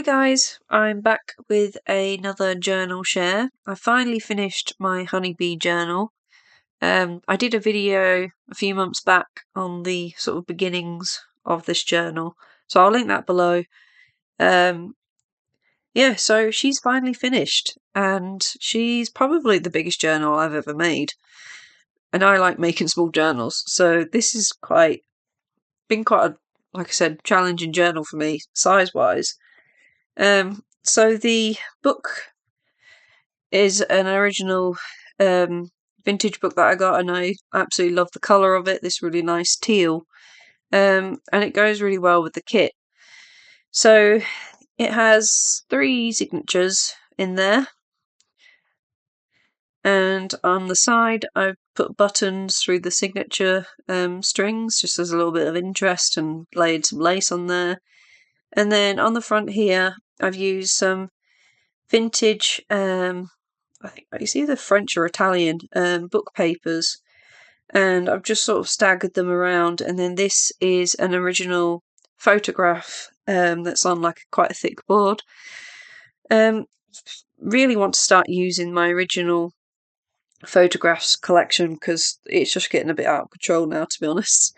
guys, I'm back with another journal share. I finally finished my honeybee journal. I did a video a few months back on the sort of beginnings of this journal, so I'll link that below. Yeah, so she's finally finished, and she's probably the biggest journal I've ever made. And I like making small journals, so this is been quite a, like I said, challenging journal for me size-wise. So the book is an original vintage book that I got, and I absolutely love the colour of it, this really nice teal. And it goes really well with the kit. So it has 3 signatures in there. And on the side I've put buttons through the signature strings, just as a little bit of interest, and laid some lace on there. And then on the front here I've used some vintage, I think it's either French or Italian, book papers, and I've just sort of staggered them around. And then this is an original photograph that's on like quite a thick board. Really want to start using my original photographs collection because it's just getting a bit out of control now, to be honest.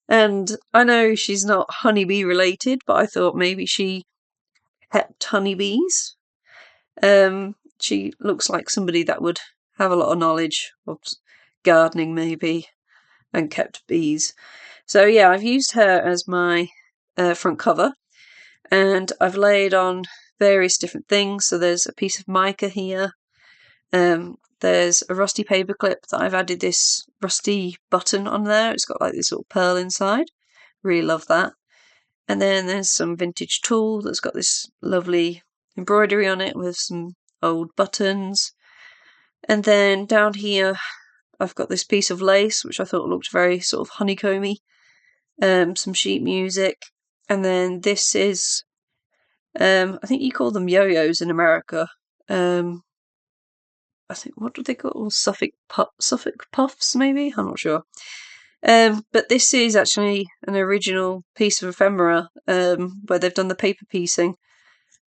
And I know she's not honeybee related, but I thought maybe she kept honeybees. She looks like somebody that would have a lot of knowledge of gardening, maybe, and kept bees. So yeah, I've used her as my front cover, and I've laid on various different things. So there's a piece of mica here. There's a rusty paper clip that I've added this rusty button on there. It's got like this little pearl inside. Really love that. And then there's some vintage tulle that's got this lovely embroidery on it with some old buttons. And then down here I've got this piece of lace which I thought looked very sort of honeycomby. Some sheet music. And then this is, I think you call them yo-yos in America. I think, what do they call? Suffolk puffs, maybe? I'm not sure. But this is actually an original piece of ephemera, where they've done the paper piecing.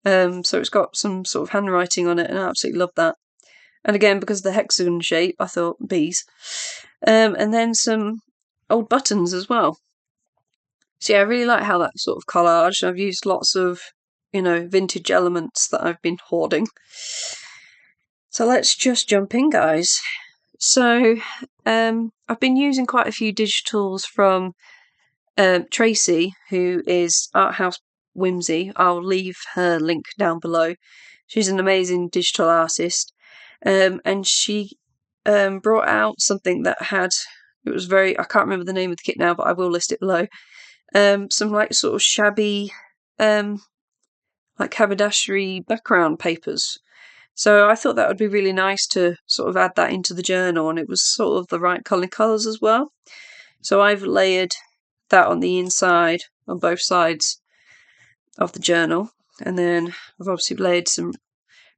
So it's got some sort of handwriting on it, and I absolutely love that. And again, because of the hexagon shape, I thought bees. And then some old buttons as well. So yeah, I really like how that sort of collage. I've used lots of, vintage elements that I've been hoarding. So let's just jump in, guys. So I've been using quite a few digitals from Tracy, who is Art House Whimsy. I'll leave her link down below. She's an amazing digital artist, and she brought out something that had, it was very, I can't remember the name of the kit now, but I will list it below. Some like sort of shabby, like haberdashery background papers. So I thought that would be really nice to sort of add that into the journal, and it was sort of the right colours as well. So I've layered that on the inside, on both sides of the journal, and then I've obviously layered some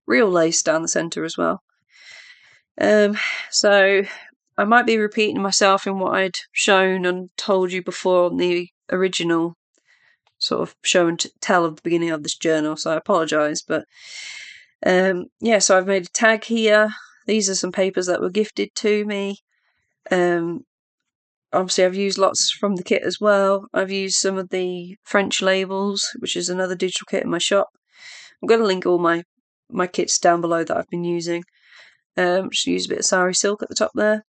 real lace down the centre as well. So I might be repeating myself in what I'd shown and told you before on the original sort of show and tell of the beginning of this journal, so I apologise, but yeah, so I've made a tag here. These are some papers that were gifted to me. Obviously I've used lots from the kit as well. I've used some of the French labels, which is another digital kit in my shop. I'm going to link all my kits down below that I've been using. Just use a bit of sari silk at the top there.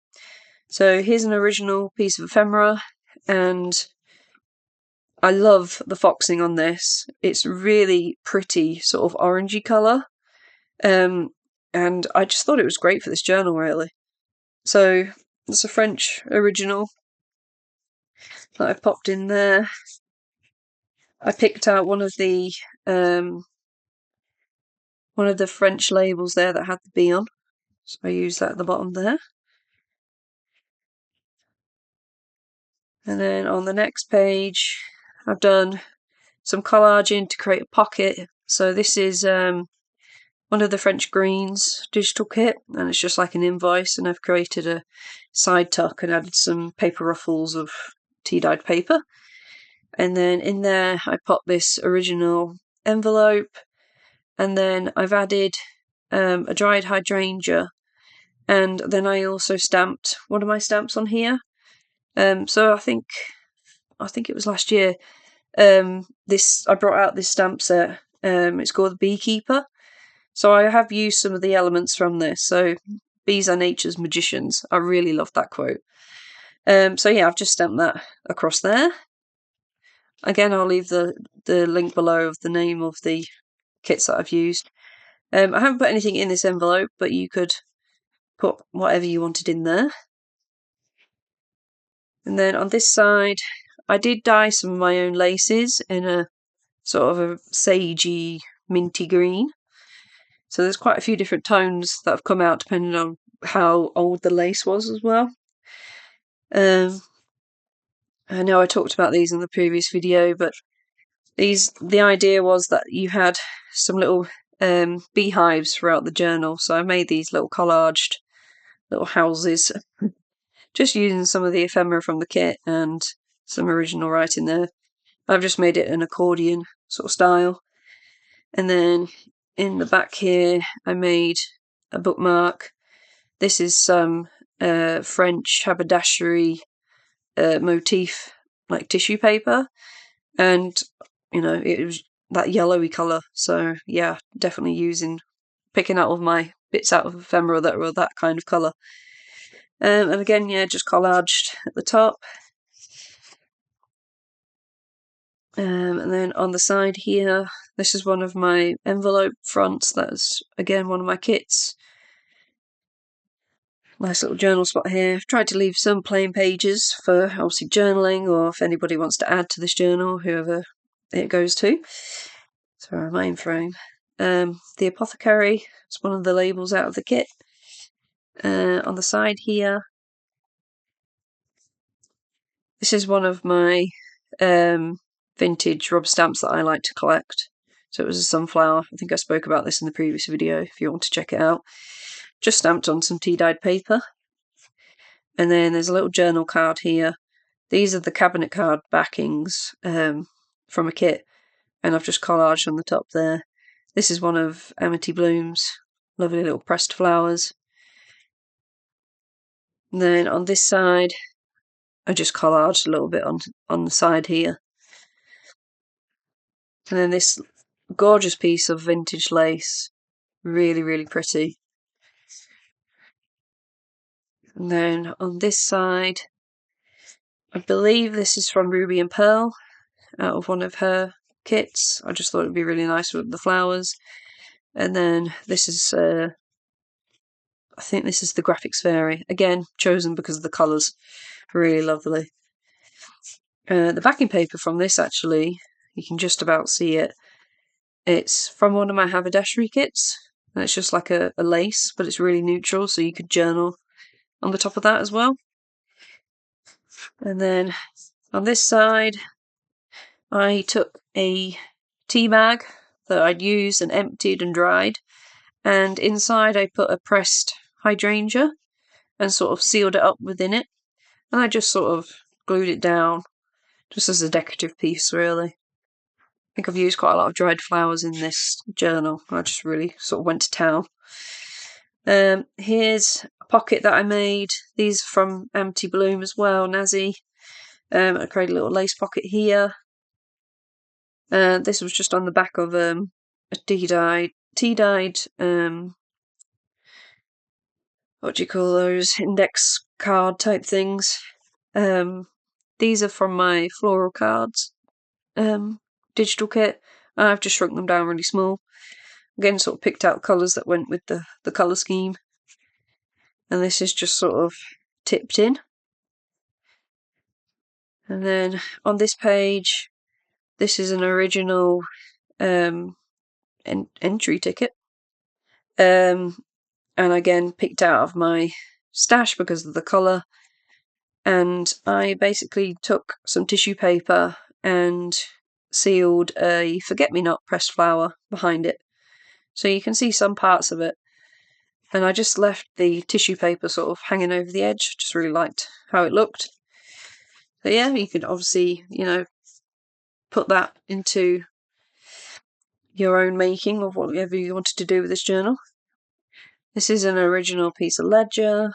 So here's an original piece of ephemera, and I love the foxing on this. It's really pretty sort of orangey colour. And I just thought it was great for this journal, really. So it's a French original that I've popped in there. I picked out one of the French labels there that had the bee on, so I used that at the bottom there. And then on the next page, I've done some collaging to create a pocket. So this is one of the French Greens digital kit, and it's just like an invoice, and I've created a side tuck and added some paper ruffles of tea-dyed paper. And then in there I popped this original envelope, and then I've added a dried hydrangea, and then I also stamped one of my stamps on here. So I think it was last year. I brought out this stamp set. It's called the Beekeeper. So I have used some of the elements from this. So bees are nature's magicians. I really love that quote. So yeah, I've just stamped that across there. Again, I'll leave the link below of the name of the kits that I've used. I haven't put anything in this envelope, but you could put whatever you wanted in there. And then on this side, I did dye some of my own laces in a sort of a sagey, minty green. So there's quite a few different tones that have come out depending on how old the lace was as well. I know I talked about these in the previous video, but the idea was that you had some little beehives throughout the journal. So I made these little collaged little houses, just using some of the ephemera from the kit and some original writing there. I've just made it an accordion sort of style. And then in the back here, I made a bookmark. This is some French haberdashery motif, like tissue paper. And, you know, it was that yellowy colour. So, yeah, definitely picking out all my bits out of ephemera that were that kind of colour. And again, yeah, just collaged at the top. And then on the side here, this is one of my envelope fronts. That's, again, one of my kits. Nice little journal spot here. I've tried to leave some plain pages for obviously journaling, or if anybody wants to add to this journal, whoever it goes to. So our main frame. The apothecary, it's one of the labels out of the kit. On the side here, this is one of my vintage rubber stamps that I like to collect. So it was a sunflower. I think I spoke about this in the previous video if you want to check it out. Just stamped on some tea-dyed paper. And then there's a little journal card here. These are the cabinet card backings from a kit, and I've just collaged on the top there. This is one of Amity Bloom's lovely little pressed flowers. And then on this side, I just collaged a little bit on the side here. And then this gorgeous piece of vintage lace. Really, really pretty. And then on this side, I believe this is from Ruby and Pearl, out of one of her kits. I just thought it'd be really nice with the flowers. And then this is, I think this is the Graphics Fairy. Again, chosen because of the colours. Really lovely. The backing paper from this, actually, you can just about see it. It's from one of my Haberdashery kits. And it's just like a lace, but it's really neutral, so you could journal on the top of that as well. And then on this side, I took a tea bag that I'd used and emptied and dried, and inside I put a pressed hydrangea and sort of sealed it up within it, and I just sort of glued it down just as a decorative piece, really. I think I've used quite a lot of dried flowers in this journal. I just really sort of went to town. Here's a pocket that I made. These are from Amity Bloom as well, Nazi. I created a little lace pocket here. This was just on the back of a tea-dyed, what do you call those, index card type things. These are from my Floral Cards digital kit. I've just shrunk them down really small. Again, sort of picked out colours that went with the colour scheme. And this is just sort of tipped in. And then on this page, this is an original entry ticket. And again, picked out of my stash because of the colour. And I basically took some tissue paper and sealed a forget-me-not pressed flower behind it. So you can see some parts of it. And I just left the tissue paper sort of hanging over the edge. Just really liked how it looked. So yeah, you could obviously, you know, put that into your own making of whatever you wanted to do with this journal. This is an original piece of ledger,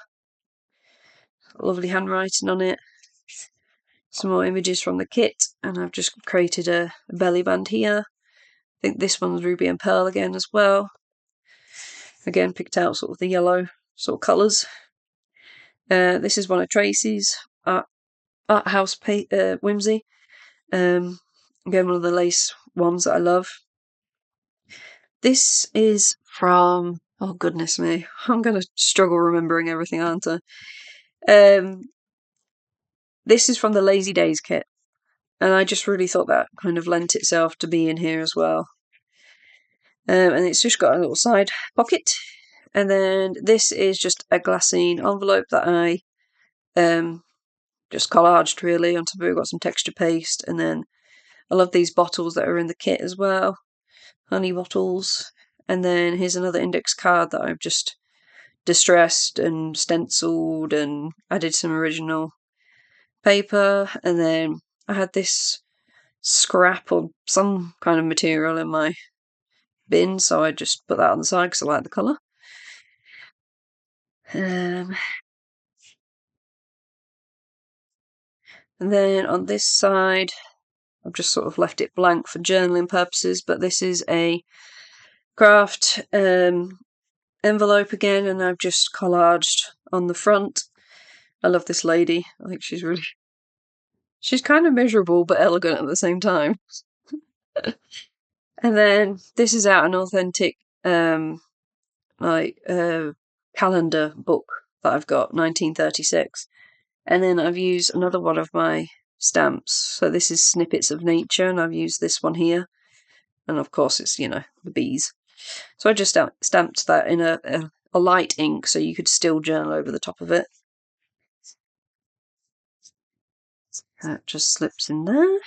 lovely handwriting on it. Some more images from the kit, and I've just created a belly band here. I think this one's ruby and pearl again as well. Again, picked out sort of the yellow sort of colours. This is one of Tracy's Art House Whimsy. Again, one of the lace ones that I love. This is from, oh goodness me, I'm going to struggle remembering everything, aren't I? This is from the Lazy Days kit, and I just really thought that kind of lent itself to be in here as well. And it's just got a little side pocket. And then this is just a glassine envelope that I just collaged really. On top of it, got some texture paste, and then I love these bottles that are in the kit as well, honey bottles. And then here's another index card that I've just distressed and stenciled and added some original paper. And then I had this scrap or some kind of material in my bin, so I just put that on the side because I like the colour. And then on this side, I've just sort of left it blank for journaling purposes, but this is a craft envelope again, and I've just collaged on the front. I love this lady. I think she's kind of miserable but elegant at the same time. And then this is out an authentic calendar book that I've got, 1936. And then I've used another one of my stamps. So this is Snippets of Nature, and I've used this one here. And of course it's, the bees. So I just stamped that in a light ink so you could still journal over the top of it. That just slips in there.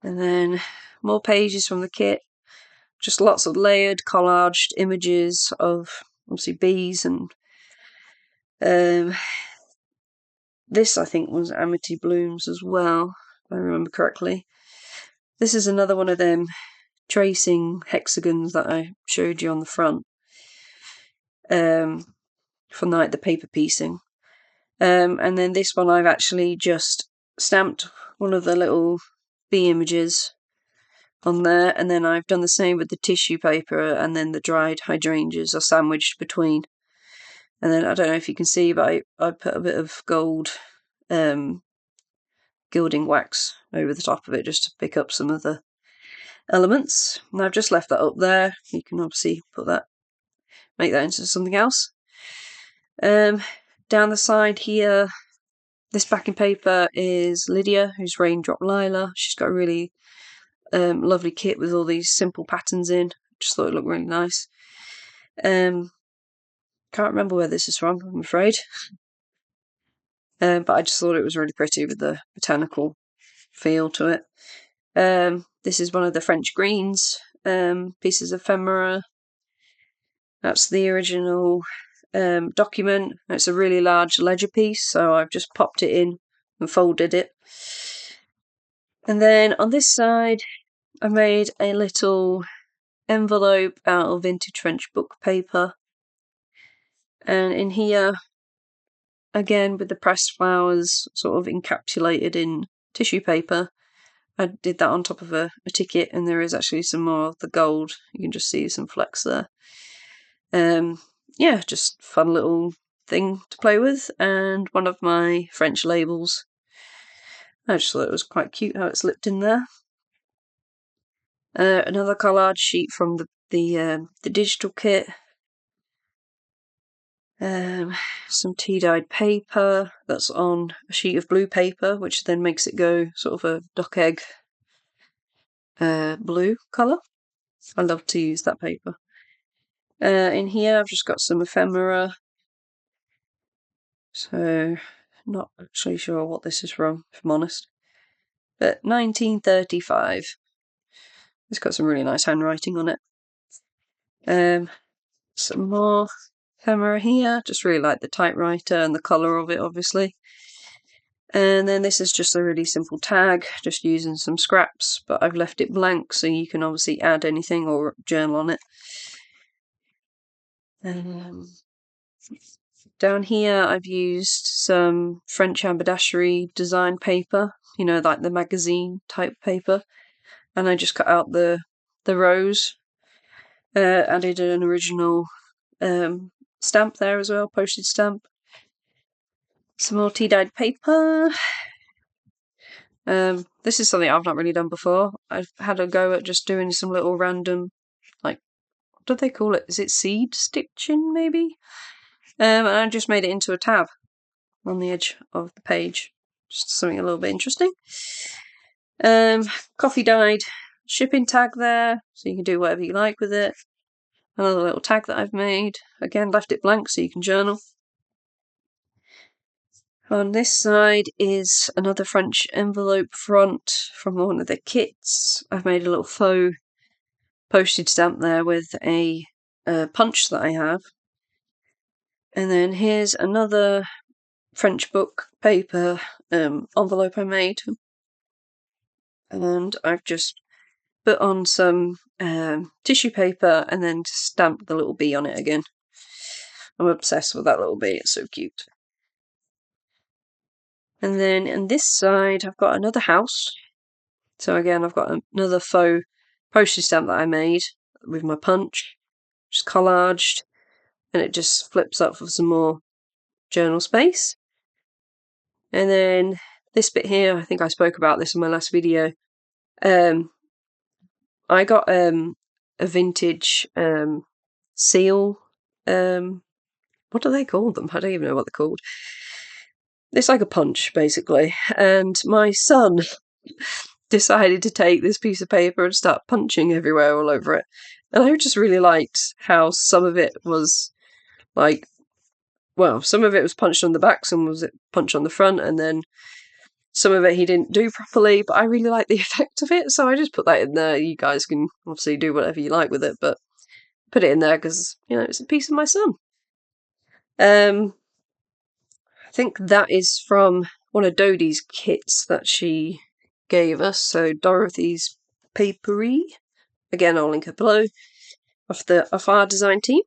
And then more pages from the kit. Just lots of layered, collaged images of obviously bees, and this I think was Amity Blooms as well, if I remember correctly. This is another one of them tracing hexagons that I showed you on the front from the paper piecing. And then this one I've actually just stamped one of the little bee images on there, and then I've done the same with the tissue paper, and then the dried hydrangeas are sandwiched between. And then I don't know if you can see, but I put a bit of gold gilding wax over the top of it just to pick up some of the elements. And I've just left that up there. You can obviously make that into something else. Down the side here, this backing paper is Lydia, who's Raindrop Lila. She's got a really lovely kit with all these simple patterns in. Just thought it looked really nice. Can't remember where this is from, I'm afraid. But I just thought it was really pretty with the botanical feel to it. This is one of the French greens pieces of ephemera. That's the original document. It's a really large ledger piece, so I've just popped it in and folded it. And then on this side, I made a little envelope out of vintage French book paper. And in here, again with the pressed flowers sort of encapsulated in tissue paper, I did that on top of a ticket, and there is actually some more of the gold. You can just see some flecks there. Yeah, just fun little thing to play with, and one of my French labels. I just thought it was quite cute how it slipped in there. Another collage sheet from the digital kit. Some tea-dyed paper that's on a sheet of blue paper, which then makes it go sort of a duck egg blue colour. I love to use that paper. In here I've just got some ephemera. So, not actually sure what this is from, if I'm honest. But 1935. It's got some really nice handwriting on it. Some more ephemera here. Just really like the typewriter and the colour of it, obviously. And then this is just a really simple tag, just using some scraps, but I've left it blank so you can obviously add anything or journal on it. Down here I've used some French haberdashery design paper, you know, like the magazine type paper, and I just cut out the rows, added an original stamp there as well, postage stamp. Some more tea-dyed paper. This is something I've not really done before. I've had a go at just doing some little random, like, what do they call it? Is it seed stitching, maybe? And I just made it into a tab on the edge of the page. Just something a little bit interesting. Coffee dyed shipping tag there, so you can do whatever you like with it. Another little tag that I've made. Again, left it blank so you can journal. On this side is another French envelope front from one of the kits. I've made a little faux postage stamp there with a punch that I have. And then here's another French book paper envelope I made. And I've just put on some tissue paper and then stamped the little bee on it again. I'm obsessed with that little bee, it's so cute. And then on this side I've got another house. So again I've got another faux postage stamp that I made with my punch, just collaged, and it just flips up for some more journal space. And then this bit here, I think I spoke about this in my last video. I got a vintage seal. What do they call them? I don't even know what they're called. It's like a punch, basically. And my son decided to take this piece of paper and start punching everywhere all over it. And I just really liked how some of it was like, well, some of it was punched on the back, some was punched on the front, and then some of it he didn't do properly, but I really like the effect of it, so I just put that in there. You guys can obviously do whatever you like with it, but put it in there because, you know, it's a piece of my son. I think that is from one of Dodie's kits that she gave us, so Dorothy's Papery. Again, I'll link it below, of our design team.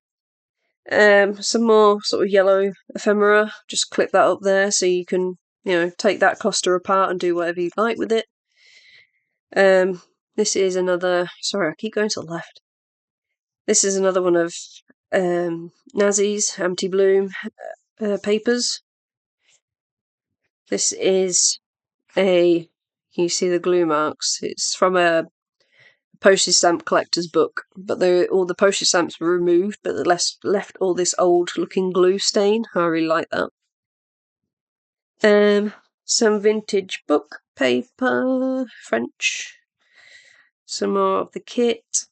Some more sort of yellow ephemera, just clip that up there so you can, you know, take that cluster apart and do whatever you'd like with it. This is another, sorry, I keep going to the left. This is another one of Nazi's Empty Bloom papers. This is can you see the glue marks? It's from a postage stamp collector's book, but all the postage stamps were removed, but they left all this old looking glue stain. I really like that. Some vintage book paper, French. Some more of the kit.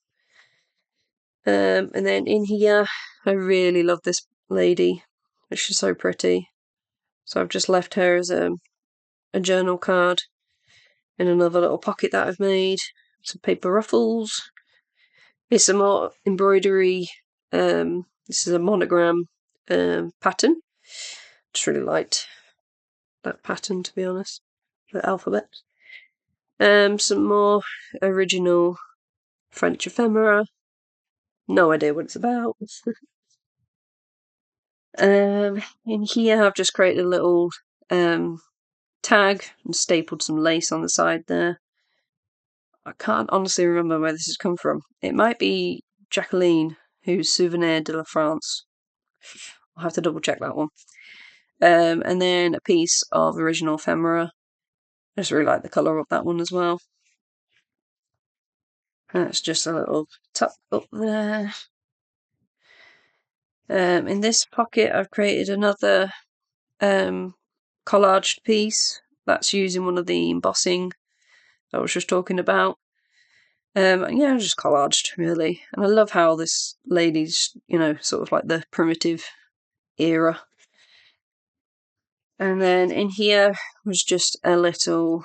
And then in here, I really love this lady. She's so pretty. So I've just left her as a journal card in another little pocket that I've made. Some paper ruffles. Here's some more embroidery. This is a monogram pattern. Just really liked that pattern, to be honest. The alphabet. Some more original French ephemera. No idea what it's about. In here I've just created a little tag and stapled some lace on the side there. I can't honestly remember where this has come from. It might be Jacqueline, who's Souvenir de la France. I'll have to double check that one. And then a piece of original ephemera. I just really like the colour of that one as well. That's just a little tuck up there. In this pocket I've created another collaged piece. That's using one of the embossing I was just talking about. Yeah, just collaged, really. And I love how this lady's, you know, sort of like the primitive era. And then in here was just a little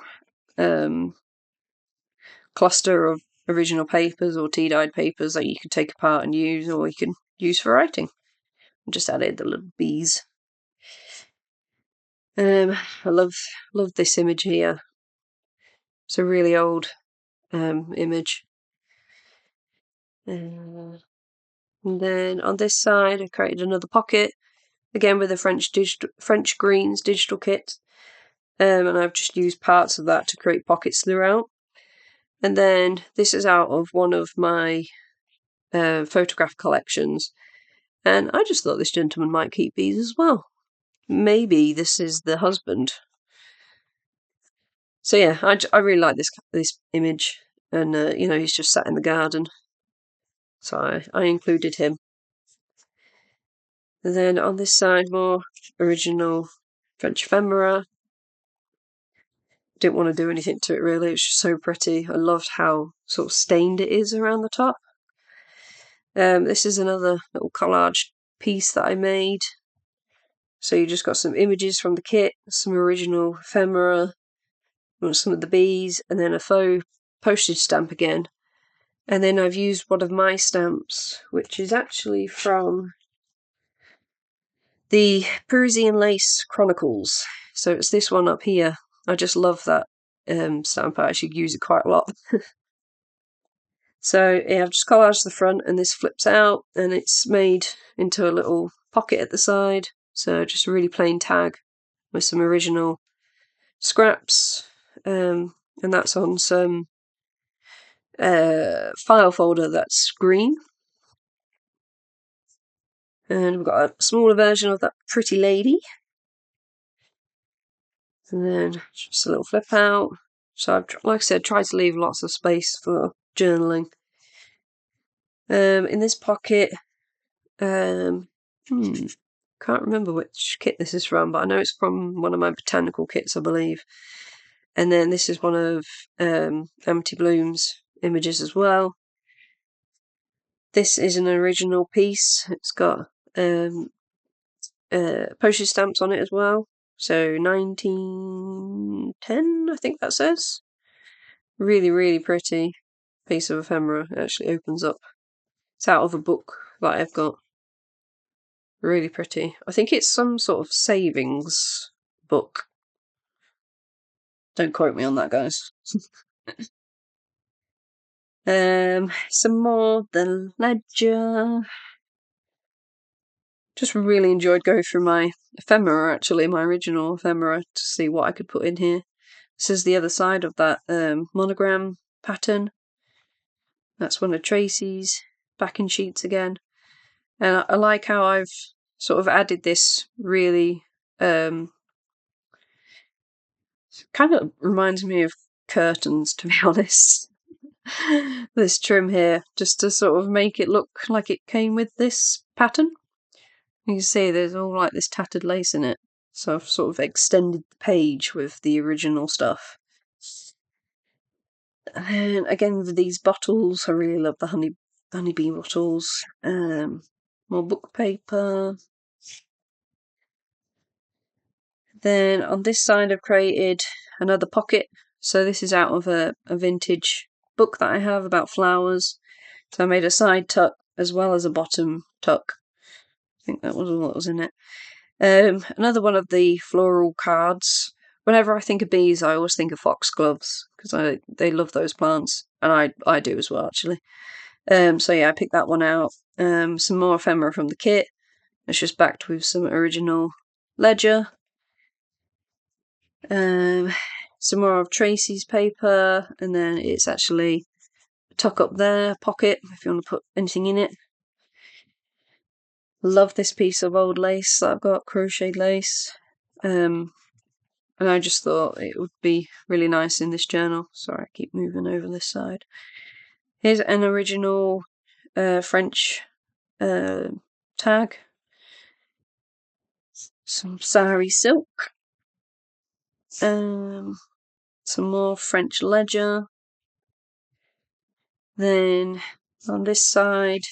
cluster of original papers or tea-dyed papers that you could take apart and use, or you can use for writing. I just added the little bees. I love this image here. It's a really old image. And then on this side, I created another pocket, again with a French Greens digital kit. And I've just used parts of that to create pockets throughout. And then this is out of one of my photograph collections. And I just thought this gentleman might keep these as well. Maybe this is the husband. So yeah, I really like this image. And, he's just sat in the garden. So I included him. And then on this side, more original French ephemera. Didn't want to do anything to it really, it's just so pretty. I loved how sort of stained it is around the top. This is another little collage piece that I made. So you just got some images from the kit, some original ephemera, some of the bees, and then a faux postage stamp again. And then I've used one of my stamps, which is actually from the Parisian Lace Chronicles. So it's this one up here. I just love that stamp. I actually use it quite a lot. So yeah, I've just collaged the front, and this flips out, and it's made into a little pocket at the side. So just a really plain tag with some original scraps, and that's on some file folder that's green. And we've got a smaller version of that pretty lady. And then just a little flip out. So I've, like I said, tried to leave lots of space for journaling. In this pocket, can't remember which kit this is from, but I know it's from one of my botanical kits, I believe. And then this is one of Empty Bloom's images as well. This is an original piece. It's got postage stamps on it as well. So 1910, I think that says. Really, really pretty piece of ephemera. It actually opens up. It's out of a book that I've got. Really pretty. I think it's some sort of savings book. Don't quote me on that, guys. Some more The Ledger. Just really enjoyed going through my ephemera, actually, my original ephemera, to see what I could put in here. This is the other side of that monogram pattern. That's one of Tracy's backing sheets again. And I like how I've sort of added this really, kind of reminds me of curtains, to be honest. This trim here, just to sort of make it look like it came with this pattern. You can see there's all like this tattered lace in it. So I've sort of extended the page with the original stuff. And again with these bottles, I really love the honeybee bottles. More book paper. Then on this side I've created another pocket. So this is out of a vintage book that I have about flowers. So I made a side tuck as well as a bottom tuck. I think that was all that was in it. Another one of the floral cards. Whenever I think of bees, I always think of foxgloves because they love those plants, and I do as well actually. So yeah, I picked that one out. Some more ephemera from the kit. It's just backed with some original ledger. Some more of Tracy's paper, and then it's actually a tuck up there, pocket if you want to put anything in it. Love this piece of old lace that I've got, crocheted lace. And I just thought it would be really nice in this journal. Sorry, I keep moving over this side. Here's an original French tag. Some sari silk. Some more French ledger. Then on this side,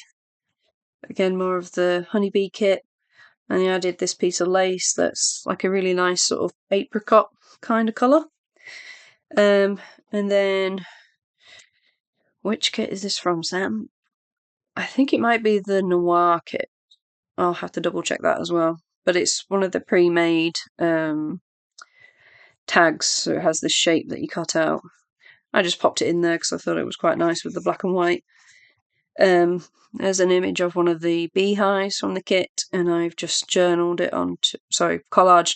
again more of the honeybee kit. And I added this piece of lace that's like a really nice sort of apricot kind of colour. And then, which kit is this from, Sam? I think it might be the Noir kit. I'll have to double check that as well. But it's one of the pre-made tags, so it has this shape that you cut out. I just popped it in there because I thought it was quite nice with the black and white. There's an image of one of the beehives from the kit, and I've just collaged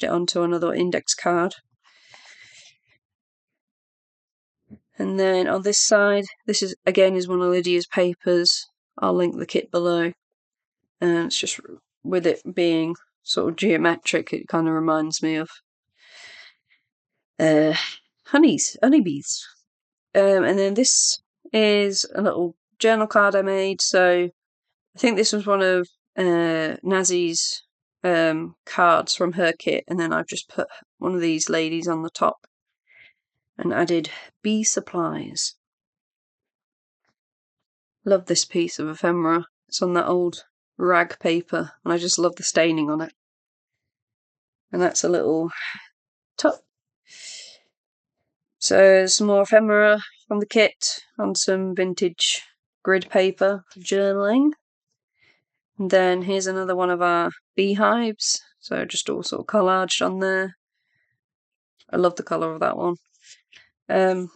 it onto another index card. And then on this side, this is one of Lydia's papers. I'll link the kit below. And it's just, with it being sort of geometric, it kind of reminds me of honeybees. And then this is a little journal card I made. So I think this was one of Nazi's cards from her kit, and then I've just put one of these ladies on the top and added bee supplies. Love this piece of ephemera. It's on that old rag paper, and I just love the staining on it. And that's a little top. So some more ephemera from the kit on some vintage grid paper for journaling. And then here's another one of our beehives. So just all sort of collaged on there. I love the colour of that one.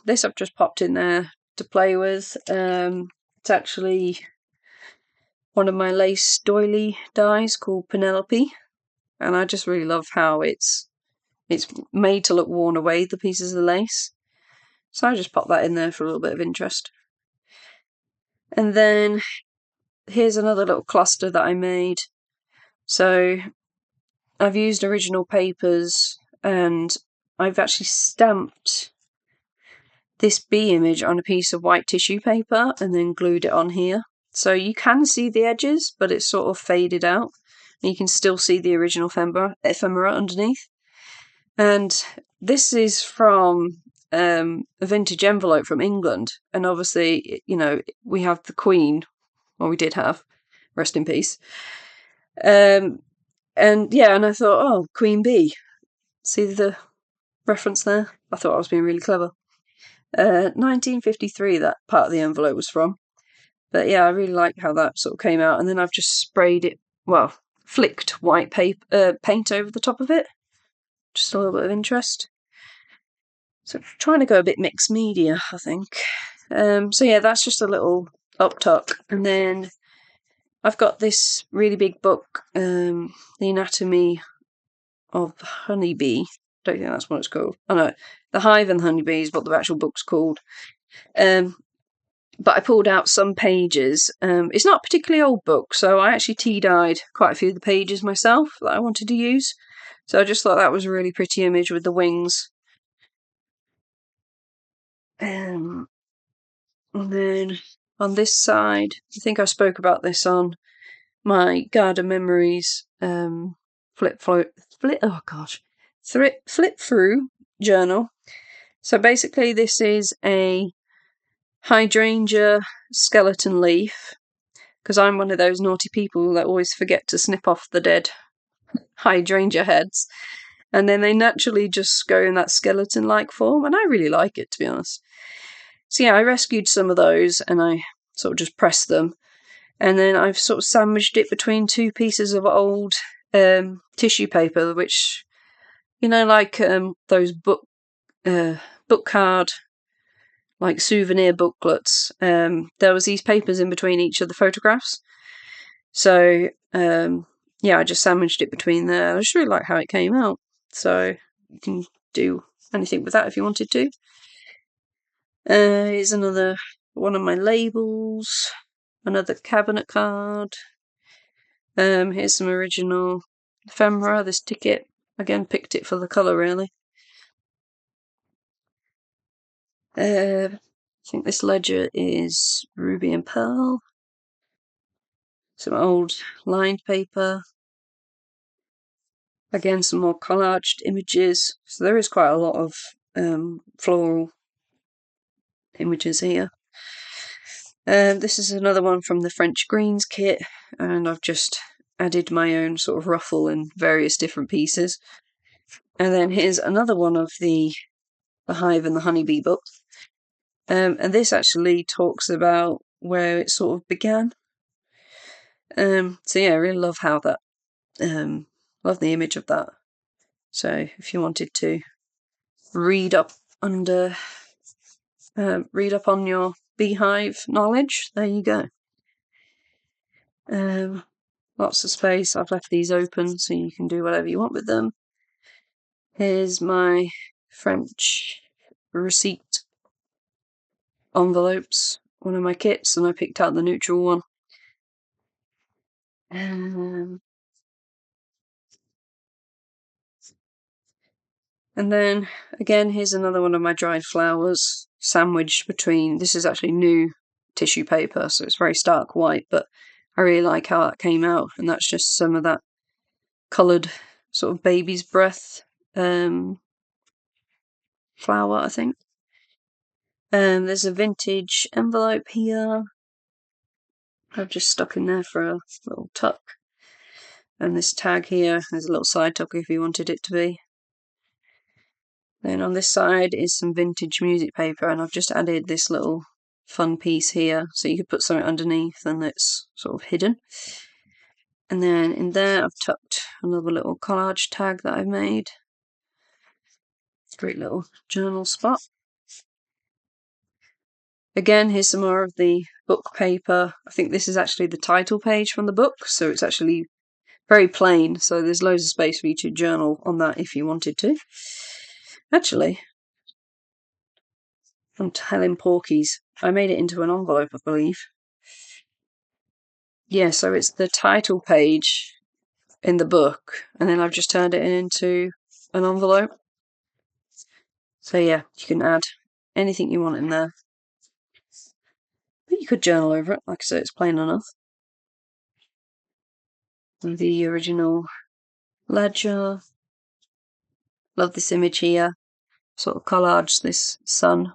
This I've just popped in there to play with. It's actually one of my lace doily dies called Penelope. And I just really love how it's made to look worn away, the pieces of lace. So I just popped that in there for a little bit of interest. And then here's another little cluster that I made. So I've used original papers, and I've actually stamped this bee image on a piece of white tissue paper and then glued it on here. So you can see the edges, but it's sort of faded out. And you can still see the original ephemera underneath. And this is from a vintage envelope from England. And obviously, you know, we have the Queen, or we did have, rest in peace. And I thought, oh, Queen Bee. See the reference there? I thought I was being really clever. 1953, that part of the envelope was from. But yeah, I really like how that sort of came out. And then I've just sprayed it, flicked white paint over the top of it. Just a little bit of interest. So trying to go a bit mixed media, I think. So yeah, that's just a little uptuck. And then I've got this really big book, The Anatomy of Honeybee. Don't think that's what it's called. Oh no, The Hive and the Honeybee is what the actual book's called. But I pulled out some pages. It's not a particularly old book, so I actually tea-dyed quite a few of the pages myself that I wanted to use. So I just thought that was a really pretty image with the wings. And then on this side, I think I spoke about this on my Garden Memories flip through journal. So basically this is a hydrangea skeleton leaf, because I'm one of those naughty people that always forget to snip off the dead hydrangea heads, and then they naturally just go in that skeleton-like form, and I really like it, to be honest. So yeah, I rescued some of those, and I sort of just pressed them, and then I've sort of sandwiched it between two pieces of old tissue paper, which, you know, like those book card, like souvenir booklets. There was these papers in between each of the photographs. So yeah, I just sandwiched it between there. I just really like how it came out. So you can do anything with that if you wanted to. Here's another one of my labels, another cabinet card. Here's some original ephemera, this ticket. Again, picked it for the colour, really. I think this ledger is Ruby and Pearl. Some old lined paper. Again, some more collaged images. So there is quite a lot of floral images here. This is another one from the French Greens kit, and I've just added my own sort of ruffle in various different pieces. And then here's another one of the Hive and the Honeybee book. And this actually talks about where it sort of began. So yeah, I really love how that, love the image of that. So if you wanted to read up on your beehive knowledge. There you go. Lots of space. I've left these open so you can do whatever you want with them. Here's my French receipt envelopes, one of my kits, and I picked out the neutral one. And then, again, here's another one of my dried flowers, sandwiched between, this is actually new tissue paper, so it's very stark white, but I really like how that came out, and that's just some of that coloured sort of baby's breath flower, I think. There's a vintage envelope here. I've just stuck in there for a little tuck. And this tag here, there's a little side tuck if you wanted it to be. Then on this side is some vintage music paper, and I've just added this little fun piece here, so you could put something underneath and it's sort of hidden. And then in there I've tucked another little collage tag that I've made. Great little journal spot. Again, here's some more of the book paper. I think this is actually the title page from the book, so it's actually very plain, so there's loads of space for you to journal on that if you wanted to. Actually, I'm telling porkies. I made it into an envelope, I believe. Yeah, so it's the title page in the book, and then I've just turned it into an envelope. So yeah, you can add anything you want in there. But you could journal over it, like I said, it's plain enough. And the original ledger. Love this image here. Sort of collage, this sun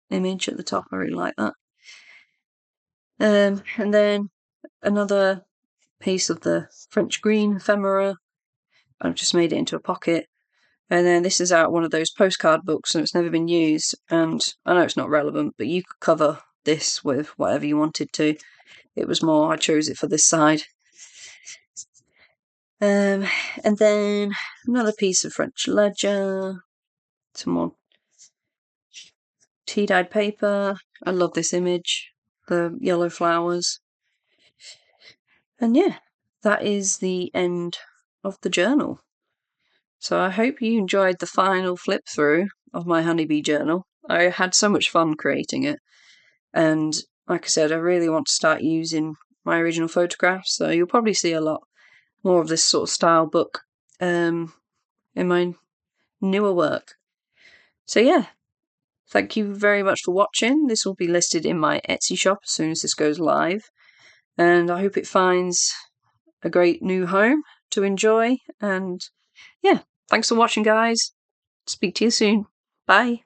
image at the top. I really like that. And then another piece of the French green ephemera. I've just made it into a pocket. And then this is out one of those postcard books, and it's never been used. And I know it's not relevant, but you could cover this with whatever you wanted to. It was more, I chose it for this side. And then another piece of French ledger. Some more tea-dyed paper. I love this image. The yellow flowers. And yeah, that is the end of the journal. So I hope you enjoyed the final flip through of my honeybee journal. I had so much fun creating it. And like I said, I really want to start using my original photographs. So you'll probably see a lot more of this sort of style book in my newer work. So yeah, thank you very much for watching. This will be listed in my Etsy shop as soon as this goes live. And I hope it finds a great new home to enjoy. And yeah, thanks for watching, guys. Speak to you soon. Bye.